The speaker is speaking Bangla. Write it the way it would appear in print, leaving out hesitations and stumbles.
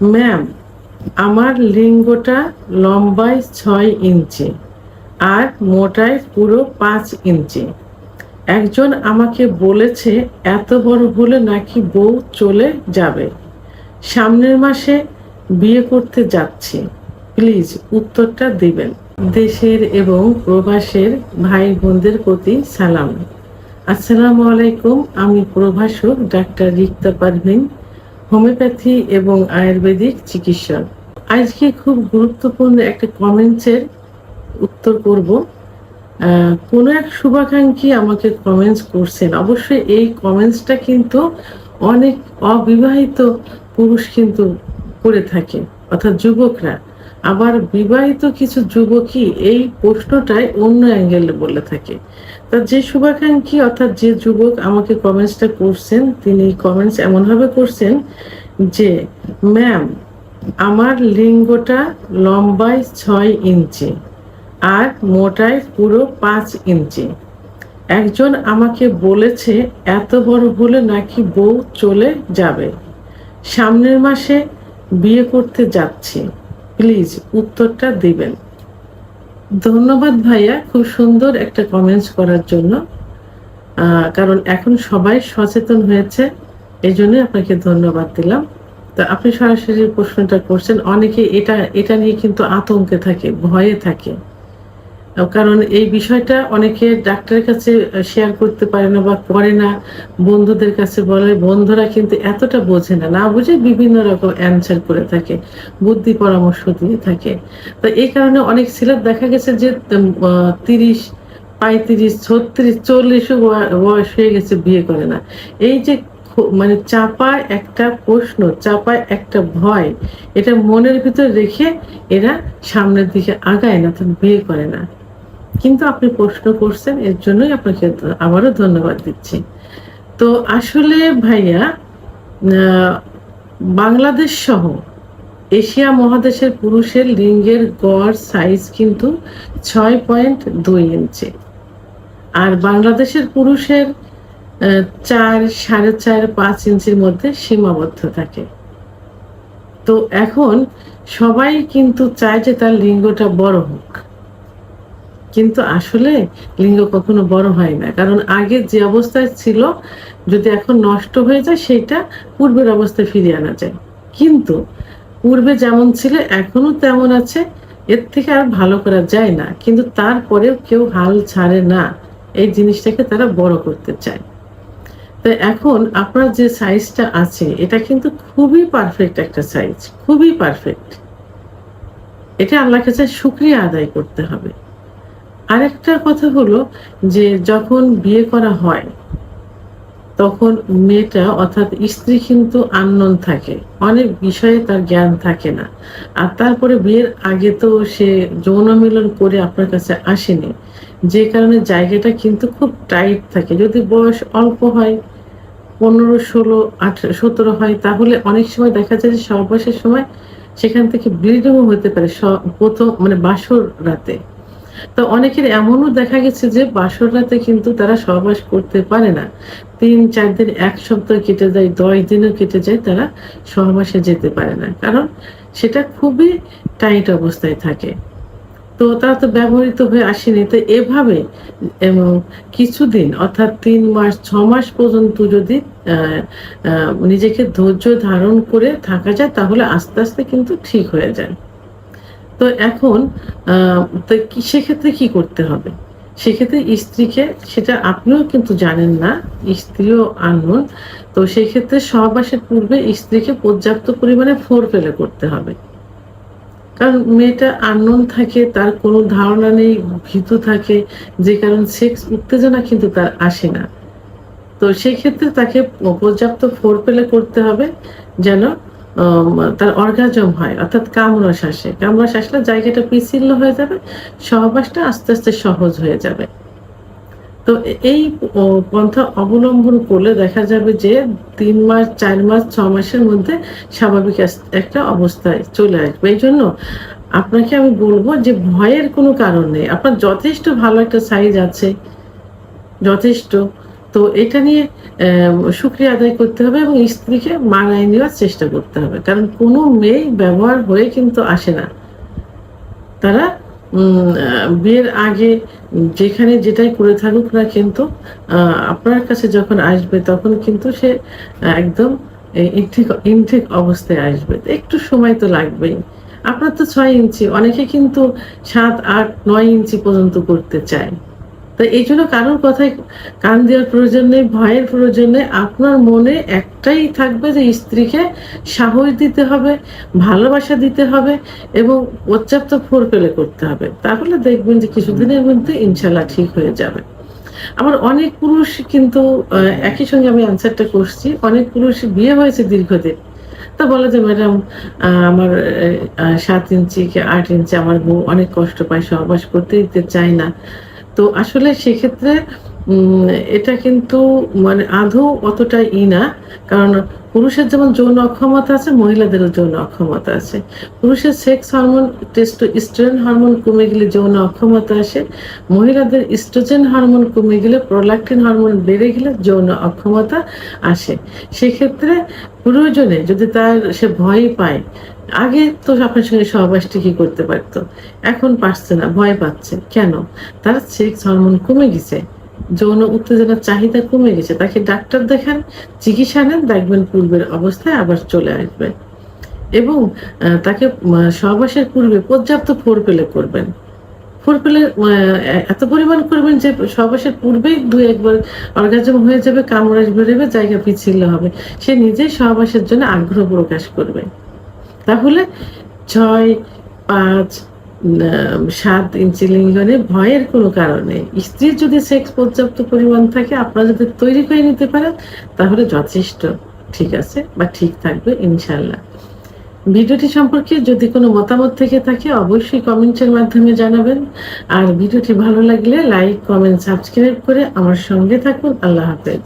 ম্যাম, আমার লিঙ্গটা লম্বায় 6 ইঞ্চি আর মোটায় পুরো 5 ইঞ্চি। একজন আমাকে বলেছে এত বড় হলে নাকি বউ চলে যাবে। সামনের মাসে বিয়ে করতে যাচ্ছি, প্লিজ উত্তরটা দিবেন। দেশের এবং প্রবাসের ভাই বোনদের প্রতি সালাম। আসসালামু আলাইকুম। আমি প্রভাষক ডাক্তার রিক্তা পারভিন, হোমিওপ্যাথি এবং আয়ুর্বেদিক চিকিৎসক। আজকে খুব গুরুত্বপূর্ণ একটা কমেন্টসের উত্তর করব। কোনো এক শুভাকাঙ্ক্ষী আমাকে কমেন্টস করছেন। অবশ্যই এই কমেন্টসটা কিন্তু অনেক অবিবাহিত পুরুষ কিন্তু করে থাকে, অর্থাৎ যুবকরা। আবার বিবাহিত কিছু যুবকই এই প্রশ্নটাই অন্য অ্যাঙ্গেলে বলে থাকে। তা যে শুভাকাঙ্ক্ষী অর্থাৎ যে যুবক আমাকে কমেন্টসটা করছেন, তিনি কমেন্টস এমনভাবে করছেন যে, ম্যাম, আমার লিঙ্গটা লম্বায় 6 ইঞ্চি আর মোটায় পুরো 5 ইঞ্চি। একজন আমাকে বলেছে এত বড় হলে নাকি বউ চলে যাবে। সামনের মাসে বিয়ে করতে যাচ্ছি, প্লিজ উত্তরটা দিবেন। ধন্যবাদ ভাইয়া, খুব সুন্দর একটা কমেন্টস করার জন্য। কারণ এখন সবাই সচেতন হয়েছে, এই জন্য আপনাকে ধন্যবাদ দিলাম। তো আপনি সরাসরি প্রশ্নটা করছেন। অনেকে এটা নিয়ে কিন্তু আতঙ্কে থাকে, ভয়ে থাকে। কারণ এই বিষয়টা অনেকে ডাক্তারের কাছে শেয়ার করতে পারে না বা করে না, বন্ধুদের কাছে বলে। বন্ধুরা কিন্তু এতটা বোঝে না, না বুঝে বিভিন্ন রকম অ্যান্সার করে থাকে, বুদ্ধি পরামর্শ দিয়ে থাকে। তো এই কারণে অনেক ছেলে দেখা গেছে যে 30, 35, 36, 40 বয়স হয়ে গেছে, বিয়ে করে না। এই যে মানে চাপায় একটা প্রশ্ন, চাপায় একটা ভয়, এটা মনের ভিতর রেখে এরা সামনের দিকে আগায় না, তো বিয়ে করে না। কিন্তু আপনি প্রশ্ন করছেন, এর জন্যই আপনাকে আবারও ধন্যবাদ দিচ্ছি। তো আসলে ভাইয়া, বাংলাদেশ সহ এশিয়া মহাদেশের পুরুষের লিঙ্গের গড় সাইজ কিন্তু 6.2 ইঞ্চি, আর বাংলাদেশের পুরুষের 4, 4.5, 5 ইঞ্চির মধ্যে সীমাবদ্ধ থাকে। তো এখন সবাই কিন্তু চায় যে তার লিঙ্গটা বড় হোক, কিন্তু আসলে লিঙ্গ কখনো বড় হয় না। কারণ আগে যে অবস্থায় ছিল, যদি এখন নষ্ট হয়ে যায়, সেটা পূর্বের অবস্থায় ফিরিয়ে আনা যায়। কিন্তু পূর্বে যেমন ছিল এখনো তেমন আছে, এর থেকে আর ভালো করা যায় না। কিন্তু তারপরেও কেউ হাল ছাড়ে না, এই জিনিসটাকে তারা বড় করতে চায়। তো এখন আপনার যে সাইজটা আছে, এটা কিন্তু খুবই পারফেক্ট একটা সাইজ, খুবই পারফেক্ট। এটা আল্লাহর কাছে শুকরিয়া আদায় করতে হবে। আরেকটা কথা হলো যে, যখন বিয়ে করা হয় তখন মেয়েটা অর্থাৎ স্ত্রী কিন্তু আননোন থাকে, অনেক বিষয়ে তার জ্ঞান থাকে না। আর তারপরে বিয়ের আগে তো সে যৌন মিলন করে আপনার কাছে আসেনি, যে কারণে জায়গাটা কিন্তু খুব টাইট থাকে। যদি বয়স অল্প হয়, 15, 16, 18, 17 হয়, তাহলে অনেক সময় দেখা যায় যে সহবাসের সময় সেখান থেকে ব্লিডিংও হতে পারে, প্রথম মানে বাসর রাতে। তো অনেকের এমনও দেখা গেছে যে বাসর রাতে কিন্তু তারা সহবাস করতে পারে না। 3-4 দিন, 1 সপ্তাহ কেটে যায়, 10 দিনও কেটে যায়, তারা সহবাসে যেতে পারে না। কারণ সেটা খুবই টাইট অবস্থায় থাকে। তো তারা তো ব্যবহৃত হয়ে আসেনি। তো এভাবে কিছুদিন অর্থাৎ 3 মাস, 6 মাস পর্যন্ত যদি নিজেকে ধৈর্য ধারণ করে থাকা যায়, তাহলে আস্তে আস্তে কিন্তু ঠিক হয়ে যায়। তো এখন তো সেক্ষেত্রে কি করতে হবে? সেক্ষেত্রে স্ত্রীকে, সেটা আপনিও কিন্তু জানেন না, স্ত্রীও আননোন। তো সেক্ষেত্রে সহবাসের পূর্বে স্ত্রীকে পর্যাপ্ত পরিমাণে ফোরপ্লে করতে হবে। কারণ মেয়েটা আননোন থাকে, তার কোনো ধারণা নেই, ভীতু থাকে, যে কারণে সেক্স উত্তেজনা কিন্তু তার আসে না। তো সেক্ষেত্রে তাকে পর্যাপ্ত ফোরপ্লে করতে হবে, যেন তার অর্গাজম হয়, অর্থাৎ কামরস আসে। কামরস আসলে জায়গাটা পিচ্ছিল হয়ে যাবে, সহবাসটা আস্তে আস্তে সহজ হয়ে যাবে। তো এই পন্থা অবলম্বন করলে দেখা যাবে যে 3 মাস, 4 মাস, 6 মাসের মধ্যে স্বাভাবিক একটা অবস্থায় চলে আসবে। এই জন্য আপনাকে আমি বলবো যে ভয়ের কোনো কারণ নেই। আপনার যথেষ্ট ভালো একটা সাইজ আছে, যথেষ্ট। তো এটা নিয়ে শুকরিয়া আদায় করতে হবে এবং স্ত্রীকে মানায় নেওয়ার চেষ্টা করতে হবে, কারণ কোনো মেয়ে ব্যবহার হয়ে কিন্তু আসে না। তারা বিয়ের আগে যেখানে যেটাই করে থাকুক না, কিন্তু আপনার কাছে যখন আসবে তখন কিন্তু সে একদম ইনটেক অবস্থায় আসবে। একটু সময় তো লাগবেই। আপনার তো 6 ইঞ্চি, অনেকে কিন্তু 7, 8, 9 ইঞ্চি পর্যন্ত করতে চায়। তো এই জন্য কারোর কথায় কান দেওয়ার প্রয়োজন নেই, ভয়ের প্রয়োজন নেই। আপনার মনে একটাই থাকবে যে স্ত্রীকে সাহস দিতে হবে, ভালোবাসা দিতে হবে এবং পর্যাপ্ত ফোরপ্লে করতে হবে। তাহলে দেখবেন যে কিছুদিনের মধ্যে ইনশাল্লাহ ঠিক হয়ে যাবে। আবার অনেক পুরুষ কিন্তু একই সঙ্গে আমি অ্যান্সারটা করছি, অনেক পুরুষ বিয়ে হয়েছে দীর্ঘদিন, তা বলে যে ম্যাডাম আমার 7 ইঞ্চি কি 8 ইঞ্চি আমার বউ অনেক কষ্ট পায়, সহবাস করতে দিতে চায় না। তো আসলে সেক্ষেত্রে এটা কিন্তু মানে আদৌ অতটা না। কারণ পুরুষের যেমন যৌন অক্ষমতা আছে, মহিলাদেরও যৌন অক্ষমতা আছে। পুরুষের সেক্স হরমোন টেস্টোস্টেরন হরমোন কমে গেলে যৌন অক্ষমতা আসে, মহিলাদের ইস্ট্রোজেন হরমোন কমে গেলে, প্রোল্যাক্টিন হরমোন বেড়ে গেলে যৌন অক্ষমতা আসে। সেক্ষেত্রে প্রয়োজনে যদি সে ভয় পায়, আগে তো আপনার সঙ্গে সহবাস ঠিকই করতে পারতো, এখন পারছে না, ভয় পাচ্ছে কেন? তার সেক্স হরমোন কমে গেছে, যৌন উত্তেজনার চাহিদা কমে গেছে। তাকে ডাক্তার দেখান, চিকিৎসা নেন, দেখবেন পূর্বের অবস্থায় আবার চলে আসবে। এবং তাকে সহবাসের পূর্বে পর্যাপ্ত ফোরপ্লে করবেন। ফোরপ্লে এত পরিমাণ করবেন যে সহবাসের পূর্বেই 2-1 বার অর্গাজম হয়ে যাবে, কামড় বেরোবে, জায়গা পিছিল হবে, সে নিজেই সহবাসের জন্য আগ্রহ প্রকাশ করবে। তাহলে 6, 5, 7 ইঞ্চি লিঙ্গনে ভয়ের কোনো কারণ নেই। স্ত্রীর যদি সেক্স পর্যাপ্ত পরিমাণ থাকে, আপনারা যদি তৈরি করে নিতে পারেন, তাহলে যথেষ্ট ঠিক আছে বা ঠিক থাকবে ইনশাল্লাহ। ভিডিওটি সম্পর্কে যদি কোনো মতামত থেকে থাকে অবশ্যই কমেন্টের মাধ্যমে জানাবেন। আর ভিডিওটি ভালো লাগলে লাইক, কমেন্ট, সাবস্ক্রাইব করে আমার সঙ্গে থাকুন। আল্লাহ হাফেজ।